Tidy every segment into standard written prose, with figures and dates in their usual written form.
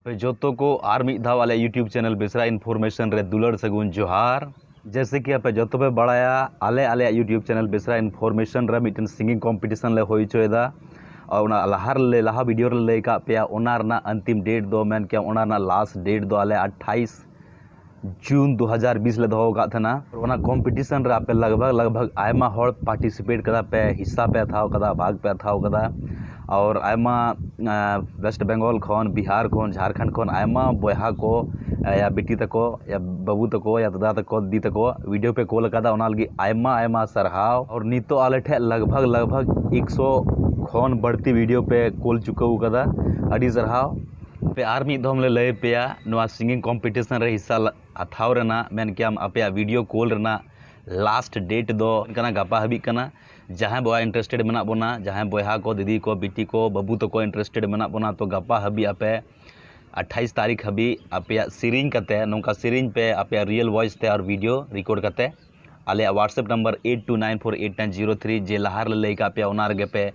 जोतो को आर मिद धाव आले यूट्यूब चैनल बेसरा इनफॉर्मेशन रे दुलड़ सगुन जोहार। जैसे कि आपे जोतो पे बड़ाया आले यूट्यूब चैनल बेसरा इनफॉर्मेशन रे मिटन सिंगिंग कंपटीशन ले होई चोयदा और लाहा वीडियो रे लई का पे ओना रना अंतिम डेट दो मेन के ओना रना लास्ट डेट दो आले 28 जून 2020 ले दो का थना। ओना कंपटीशन रे आपे लगभग आयमा हॉल पार्टिसिपेट कदा पे हिस्सा पे थाव कदा भाग पे थाव कदा और आयमा वेस्ट बंगाल खन बिहार खन झारखंड खन आयमा बयहा को या बेटी तको या बाबू तको या दादा तको दी तको वीडियो पे कॉल कदा ओना लगी आयमा सरहाव। और नितो आले ठे लगभग 100 खन बढ़ती वीडियो पे कॉल चुकाऊ कदा अड़ी सरहाव पे आर मिद धम ले लय पेया नोआ सिंगिंग कंपटीशन रे हिस्सा अथाव रेना मेन कियाम अपया वीडियो कॉल रेना लास्ट डेट दो कना गापा हबी कना। जहाँ बॉय इंटरेस्टेड मेना बोना जहाँ बयहा को दीदी को बेटी को बाबू तको इंटरेस्टेड मेना बोना तो गापा हबी आपे 28 तारीख हबी आपे सीरिंग कते नोंका सीरिंग पे आपे रियल वॉइस ते और वीडियो रिकॉर्ड कते आले व्हाट्सएप नंबर 82948903 जे लहार ले का पे ओना रगे पे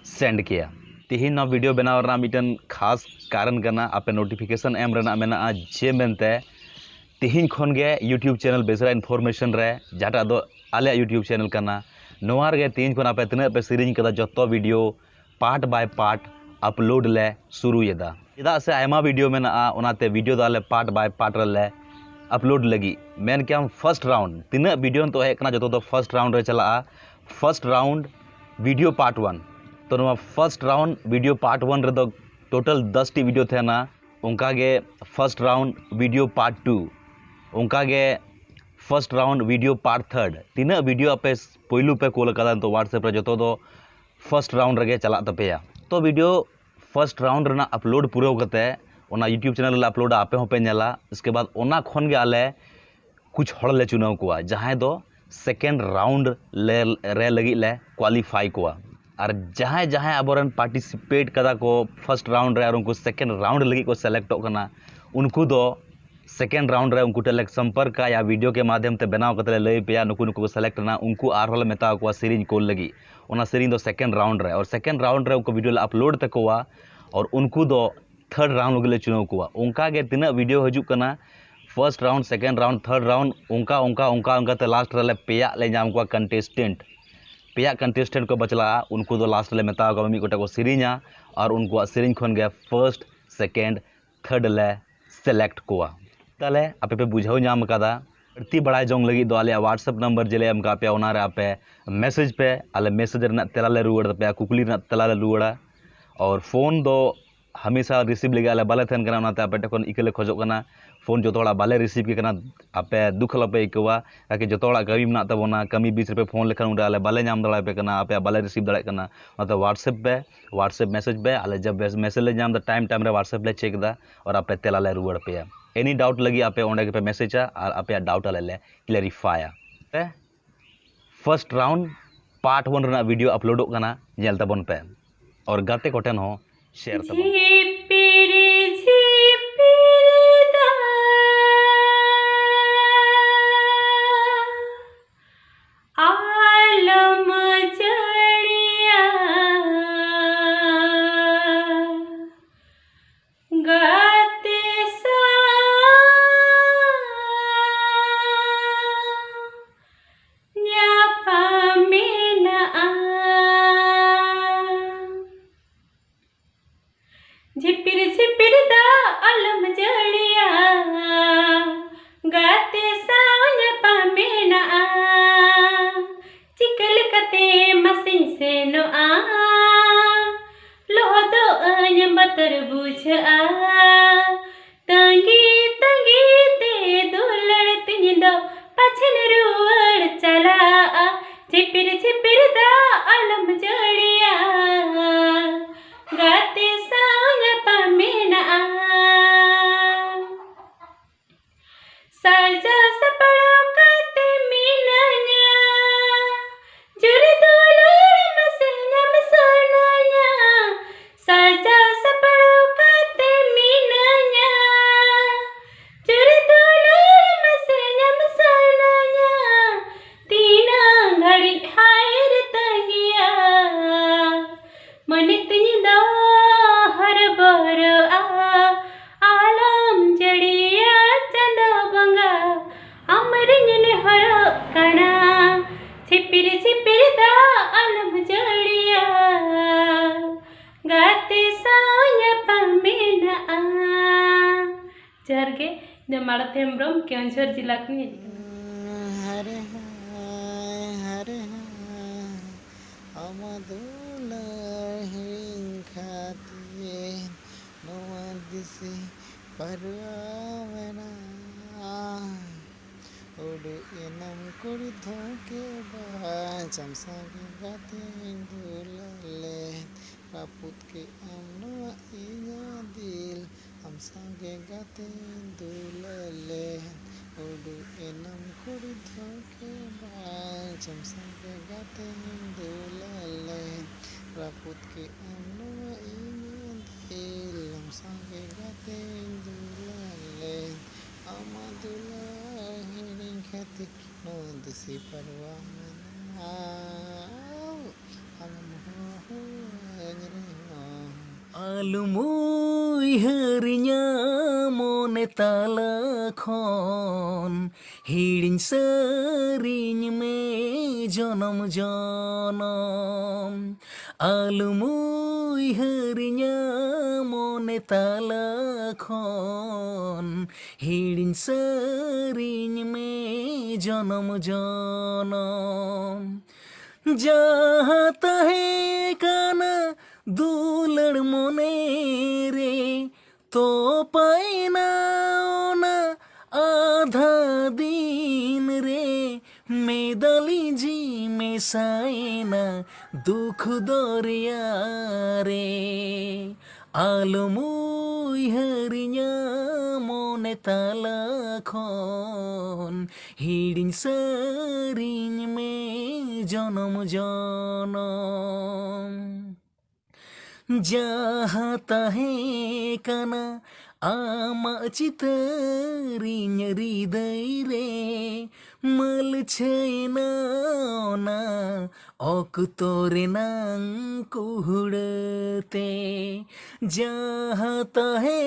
सेंड किया। तिहिन ना वीडियो बनाव रना मिटन खास कारण कना आपे नोटिफिकेशन एम रना मेना जे मेनते तिहिन खन गे यूट्यूब चैनल बेसरा इनफॉर्मेशन रे जाटा दो आले यूट्यूब चैनल कना नोआर गे तीन खन आपे तिना पे सीरिंग कदा जतो video part by part upload ले शुरू येदा चेदा से आयमा वीडियो मेना ओनाते वीडियो दाले पार्ट बाय पार्ट ले अपलोड लगी मेन के हम फर्स्ट राउंड तिना वीडियो तो है कना जतो तो फर्स्ट राउंड रे चला फर्स्ट राउंड वीडियो पार्ट 1 तो नोआ फर्स्ट राउंड वीडियो पार्ट 1 रे तो टोटल 10 टी वीडियो थे ना उनका गे फर्स्ट राउंड वीडियो पार्ट 2 उनका गे फर्स्ट राउंड वीडियो पार्ट 3 तीना वीडियो आपे पहिलू पे कॉल कदा तो व्हाट्सएप रे जतो दो फर्स्ट राउंड रे चला तपेया तो वीडियो फर्स्ट राउंड रेना अपलोड पूरा कते ओना यूट्यूब चैनल रे अपलोड आपे होपे नेला। इसके बाद ओना खन गे आले कुछ हड़ ले चुनाव कोआ जहां दो सेकेंड राउंड रे लगी ले क्वालिफाई कोआ और जहां अबोरन पार्टिसिपेट कदा को फर्स्ट राउंड रे और उनको सेकेंड राउंड लगी को सेलेक्ट होना उनको दो सेकेंड राउंड रे उनको टेलेक संपर्क या वीडियो के माध्यम ते बनाव कतले लय पेया नुकु सेलेक्ट ना उनको आर होल मेता को सीरीज कोल लगी ओना सीरीज दो सेकेंड राउंड रे और सेकेंड राउंड रे उनको वीडियो ले अपलोड तकोवा और उनको दो थर्ड राउंड लगे चुनाव कोवा उनका गे तिना वीडियो हजू कना first round second round third round उनका ते लास्ट रे पेया ले नाम को कंटेस्टेंट पेया कंटेस्टेंट को बचला उनको दो लास्ट ले मेता को मी कोटा को सीरीजा और उनको सीरीज खन गे फर्स्ट सेकेंड थर्ड ले सेलेक्ट कोवा ताले आपे पे बुझाव नाम कदा बढ़ती बड़ा जोंग लगी दो आले व्हाट्सएप नंबर जेले एम का पे ओना रे आपे मैसेज पे आले मैसेज रना तेला ले रुवड़ पे कुकली रना तेला ले रुवड़ा और फोन दो हमेशा रिसीव लगे आले बाले थन कना ओनाते आपे टकोन इकले खोजो कना फोन जो तोड़ा बाले रिसीव के कना आपे दुख लपे इकवा ताकि जो तोड़ा कमी मना तबोना कमी बीच पे फोन लेखन उडा आले बाले नाम दड़ा पे कना आपे बाले रिसीव दड़ा कना मतलब व्हाट्सएप मैसेज पे आले जब मैसेज ले नाम द टाइम रे व्हाट्सएप ले चेक दा और आपे तेला ले रुवड़ पे एनी डाउट लगी आपे ओंडे के पे मैसेज और आपे डाउट ले क्लियरिफाई फर्स्ट राउंड पार्ट 1 रना वीडियो अपलोड कना नेल तबन पे और गाते कोटेन हो शेयर तबन झिपिर झिपिर दा अलम जड़िया गाते सावन पामेना चिकल कते मसिन से नो लोह दो अन बतर बुझ तंगी तंगी ते दुलड़ तिन दो पछन रुवड़ चला झिपिर झिपिर दा अलम जड़िया गाते साजा सपड़ो काते मीनाnya जुरे दुलड़ मसना मसनाnya साजा सपड़ो काते ᱡᱚᱦᱟᱨ ᱜᱮ ᱤᱧ ᱢᱟᱲᱟᱛ ᱦᱮᱢᱵᱨᱚᱢ ᱠᱮᱣᱚᱱᱡᱷᱚᱨ ᱡᱮᱞᱟ ᱠᱷᱚᱱᱤᱧ ᱦᱮᱡ ᱟᱠᱟᱱᱟ। हरे अमदुला खाते नवा दिसे परवाना उडु एनम कुड़ी धोके चमसा के गाते दुलले रापुत के अमना इया दिल हम संगे गाते दुलले उडु एनम कुड़ी धोके चमसा के गाते दुलले रापुत के अमना इया दिल हम संगे गाते दुलले अमदुला खाते नोदसी परवाना आलुमुई हरिnya mone tala khon hiring sering me jonom jonom alumuy harinya mone tala khon hiring sering me jonom jonom जहाँ तहे काना दुलड़ मोने रे तो पाइना ना आधा दिन रे मेदली जी में साइना दुख दरिया रे आलमुई हरिया मोने ताला खन हिडिंग सरिंग में जनम जनम जहाँ तहे कना आमा चितरिंग हृदय रे मल छैना ना अक्तोरे नां कुहड़ते जहाँ तहे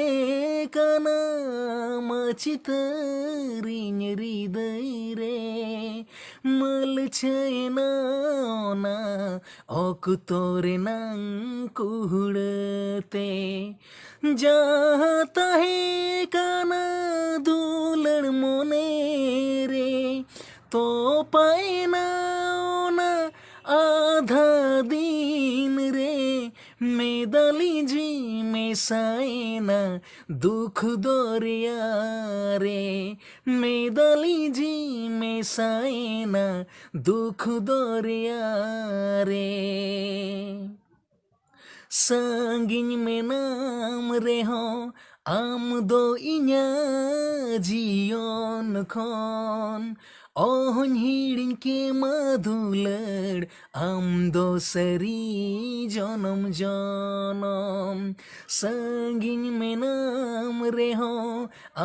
कना चितरिंग हृदय रे मल छैना ना अक्तोरे नां कुहड़ते जहाँ तहे काना दुलड़ मोने रे तो पाइना ना आधा दिन रे मेदली जी में साइना दुख दरिया रे मेदली जी में साइना दुख दरिया रे संगिन में नाम रे हो आम दो इन्या जियोन खन ओहन हिडिन के मधुलड़ आम दो सरी जनम जनम संगिन में नाम रे हो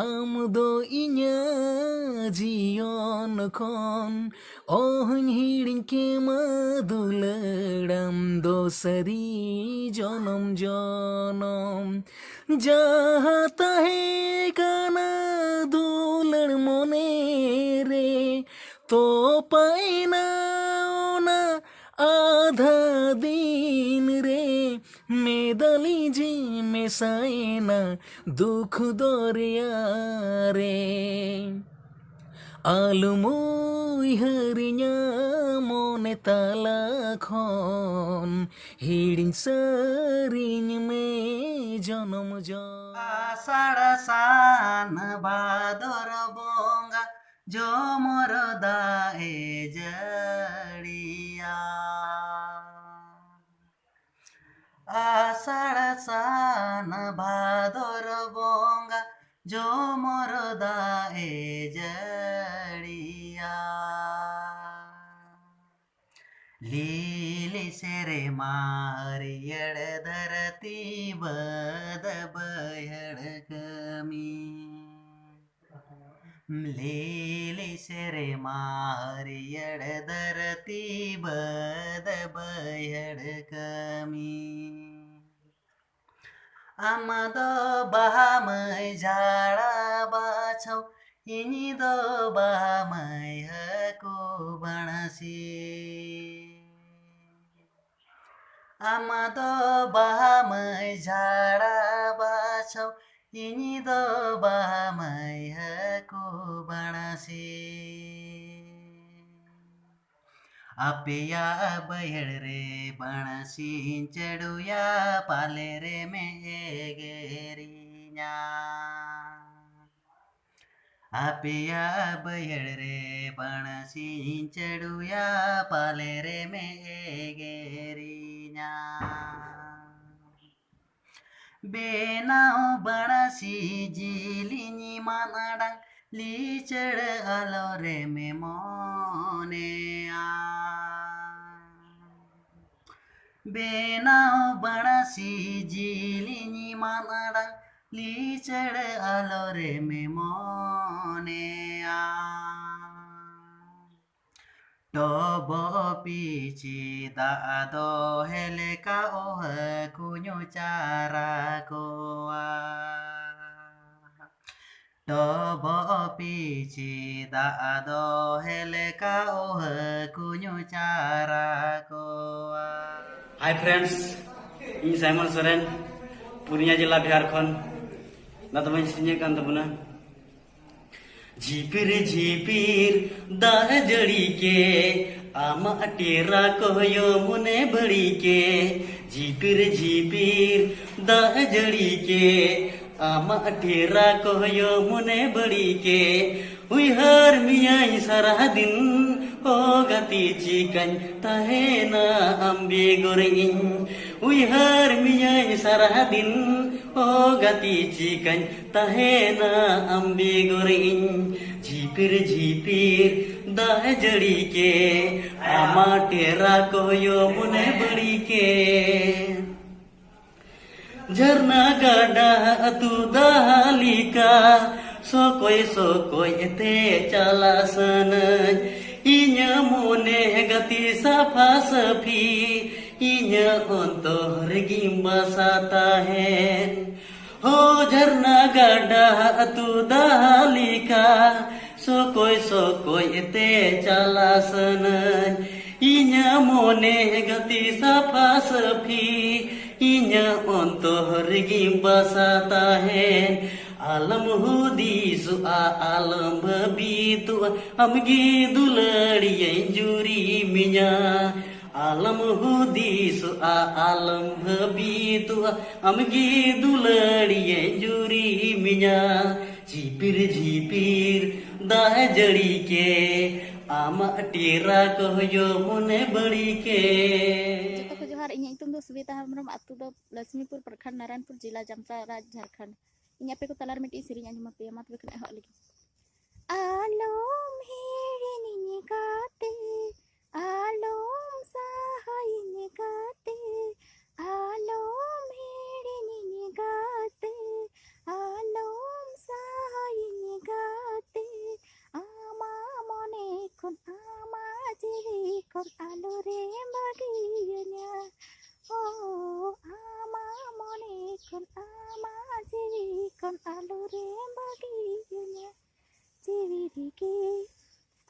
आम दो इन्या जियोन खन ओहन हिडिन के मधुलड़ आम दो सरी जनम जनम जहाँ तहे काना दुलड़ मोने रे तो पाइना ना आधा दिन रे मेदली जी में साइना दुख दरिया रे आलुमुई हरिया मोने ताला खन हिडिंग सरिंग में जनम जन आषाढ़ सान भादर बोंगा जो मोर दाए जड़िया आषाढ़ सान भादर बोंगा जो मोर दाए जड़िया लीली सेरे मारियड़ धरती बद बयड़ कमी लीली सेरे मारियड़ धरती बद बयड़ कमी आमदो बामै झाडा बाछौ यिनीदो बामै हको बणसी आमदो बामै झाडा बाछौ ini do bahamai haku banasi apiya bayar re banasi ceduya pale re megerinya apiya bayar re banasi ceduya pale re megerinya बेनाव बड़ासी जिलिनी मानाडंग लीचड़ आलो रे में मोने बेनाव बड़ासी जिलिनी मानाडंग लीचड़ आलो रे में मोने Tobo pici dado heleka oh kunyo cara koa Tobo pici dado heleka oh kunyo cara koa hi friends इन Simon Soren Purnia जिला बिहार खन नातमाय सिने कान तबना झिपिर झिपिर दा जड़ी के आमा टेरा कहयो मुने बड़ी के झिपिर झिपिर दा जड़ी के आमा टेरा कहयो मुने बड़ी के उइहर मियाई सारा दिन ओ गति चिकन तहेना अम्बे गोरिन उइहर मियाई सारा दिन ओ गति चिकन तहेना अम्बे गोरिन झिपिर झिपिर दा जड़ी के आमा टेरा कहयो मुने बड़ी के झरना गाडा तू दालिका सोकोय ते चलासन इnya mone gati safa safi inya ontor gimba satahen ho jharna gada tu dalika sokoy te chalasan inya mone gati safa safi inya ontor gimba satahen alam hudisu alam babitu amgi duladiye juri minya alam hudisu alam babitu amgi duladiye juri minya झिपिर झिपिर दा जड़ी के आमा टेरा कहयो मुने बड़ी के जोहार इᱧ ᱧᱩᱛᱩᱢ ᱫᱚ ᱥᱩᱵᱤᱛᱟ ᱦᱮᱢᱵᱨᱚᱢ ᱟᱛᱩ ᱫᱚ ᱞᱚᱪᱷᱢᱤᱯᱩᱨ ᱯᱨᱚᱠᱷᱚᱸᱰ ᱱᱟᱨᱟᱭᱚᱱᱯᱩᱨ ᱡᱮᱞᱟ ᱡᱟᱢᱛᱟᱲᱟ ᱡᱷᱟᱲᱠᱷᱚᱸᱰ ᱤᱧ ᱟᱯᱮ ᱠᱚ ᱛᱟᱞᱟᱨᱮ ᱢᱤᱫᱴᱤᱡ ᱥᱮᱨᱮᱧ ᱟᱸᱡᱚᱢ ᱟᱯᱮᱭᱟ ᱢᱟ ᱛᱚᱵᱮ ᱠᱷᱟᱱ ᱮᱦᱚᱵ ᱞᱮᱜᱮ ᱟᱞᱚᱢ ᱦᱤᱲᱤᱧᱤᱧ ᱠᱟᱛᱮ ᱟᱞᱚᱢ ᱥᱟᱦᱟᱭᱤᱧ ᱠᱟᱛᱮ ᱟᱞᱚᱢ ᱦᱤᱲᱤᱧᱤᱧ ᱠᱟᱛᱮ আলম সাহাইনি গাতে আমা মনে কোন আমা জিরি কোন আলো রে বাগিয়া ও আমা মনে কোন আমা জিরি কোন আলো রে বাগিয়া জিরি দিকে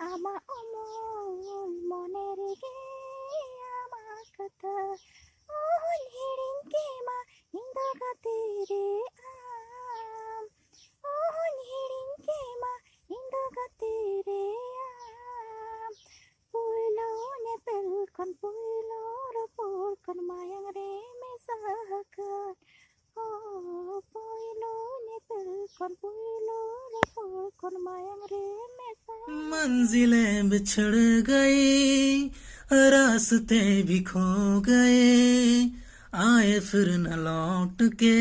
আমা অমল মনে রেগে আমা কথা ওই হিড়িং কে মা ইন্দা গাতে রে kon puilo rapor kon mayang re mesahakan oh puilo nepel kon puilo rapor kon mayang re mesahakan मंजिलें बिछड़ गई रास्ते भी खो गए आए फिर न लौट के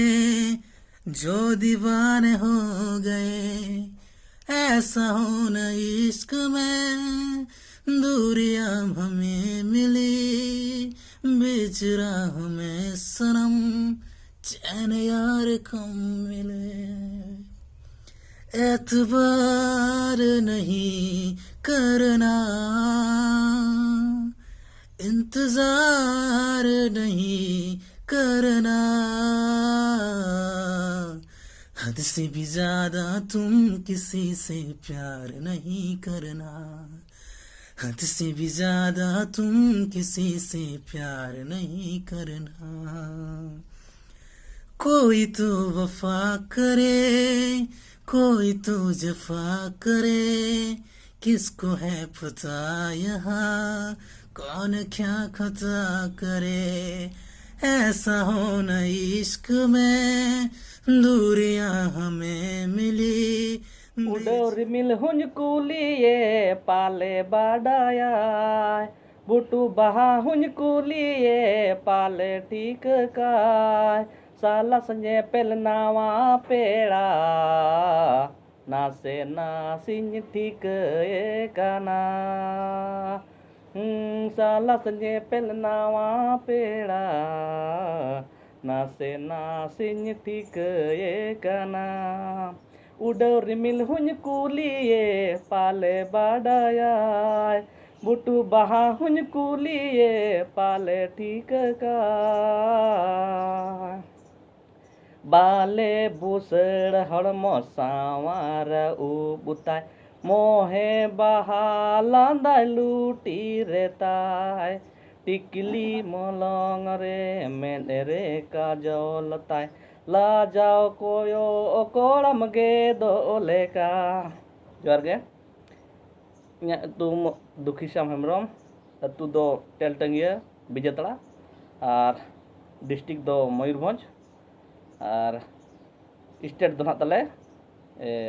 जो दीवाने हो गए ऐसा हो न इश्क में दूरियां हमें मिली बीच राह में सनम चैन यार कम मिले एतबार नहीं करना इंतजार नहीं करना हद से भी ज्यादा तुम किसी से प्यार नहीं करना हद से भी ज्यादा तुम किसी से प्यार नहीं करना कोई तो वफा करे, कोई तो जफा करे, किसको है पता यहाँ कौन क्या खता करे। ऐसा हो न इश्क में दूरियां हमें मिली। Udah rimil hunj kuliye pale badaya, butu baha hunj kuliye pale ठीक काय, साला संजय पेल नावा पेड़ा नासे नासिन ठीक काना। साला संजय पेल नावा पेड़ा नासे नासिन ठीक काना। Udah rimil hunj kuliye pale badaya, butu baha hunj kuliye pale ठीक काय। बाले बुसड़ हड़मो सांवार उबुताय, मोहे बहालांदा लूटी रेताय। टिकली मलंग रे मेन रे काजलताय, ला जाओ कोयो ओकोड़म गे दो लेका। जोहार गे तुम दुखी श्याम हेम्ब्रम, अतु दो टेलटंगिया बिजेतड़ा और डिस्ट्रिक्ट दो मयूरभंज और स्टेट दो नाग ताले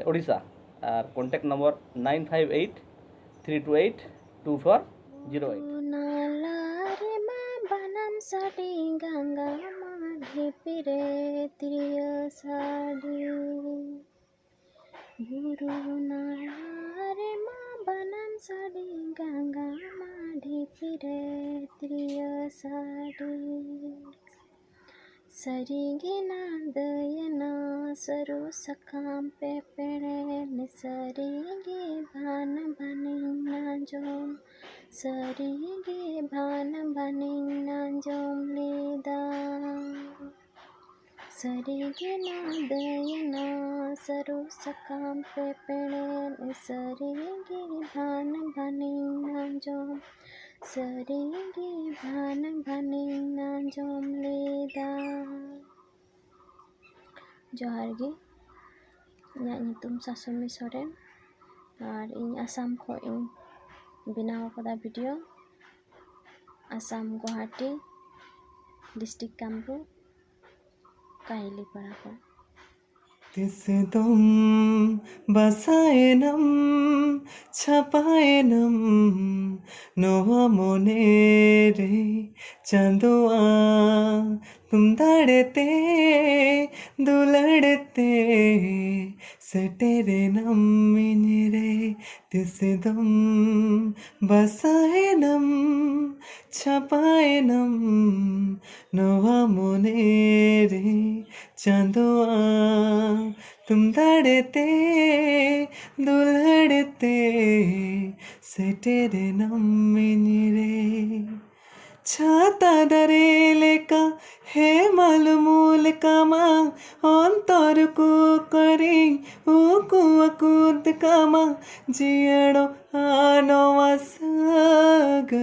ओडिशा। और कॉन्टैक्ट नंबर 9583282408। नालारे माँ बनम साड़ी गंगा माढ़ी पिरे त्रिय साड़ी। गुरु नालारे माँ बनम साड़ी गंगा माढ़ी पिरे त्रिय साड़ी। सरिगे नादयना सरो सखाम पे पेड़े सरिगे भान बनिना जोम, सरिगे भान बनिना जोम लेदा। सरिगे नादयना सरो सखाम पे पेड़े सरिगे भान बनिना जोम, सरिगे भान बनिना जोम लेदा। जोहार गे इᱧᱟᱹᱜ ᱧᱩᱛᱩᱢ ᱥᱟᱥᱚᱢᱤ ᱥᱚᱨᱮᱱ ᱟᱨ ᱤᱧ ᱟᱥᱟᱢ ᱠᱷᱚᱱ ᱤᱧ ᱵᱮᱱᱟᱣ ᱟᱠᱟᱫᱟ ᱵᱷᱤᱰᱤᱭᱳ। ᱟᱥᱟᱢ ᱜᱩᱣᱟᱦᱟᱴᱤ ᱰᱤᱥᱴᱨᱤक्ट कामरूप काहिली पाड़ा खन। तिसदम बसायनम छपायनम नोवा मोने रे चंदुआ, तुम दड़ते दुलड़ते सटेरे नमिन रे। तिसदम बसायनम छपायनम नोवा मोने रे चंदुआ, तुम दड़ते दुलड़ते सटेरे नमिन रे। छाता दरेले का हे मालूल कामा अंतर को करी उकु अकुत कामा जियड़ो आनो असगई,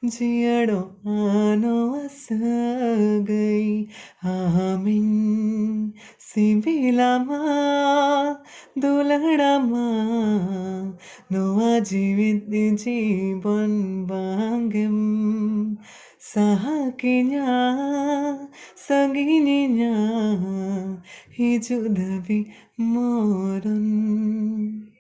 जियड़ो आनो असगई। आमिन सिबिलामा दुलड़ामा नोआ जीवित जीवन बांगेम। sahakinya sanginya hijau dabi moron.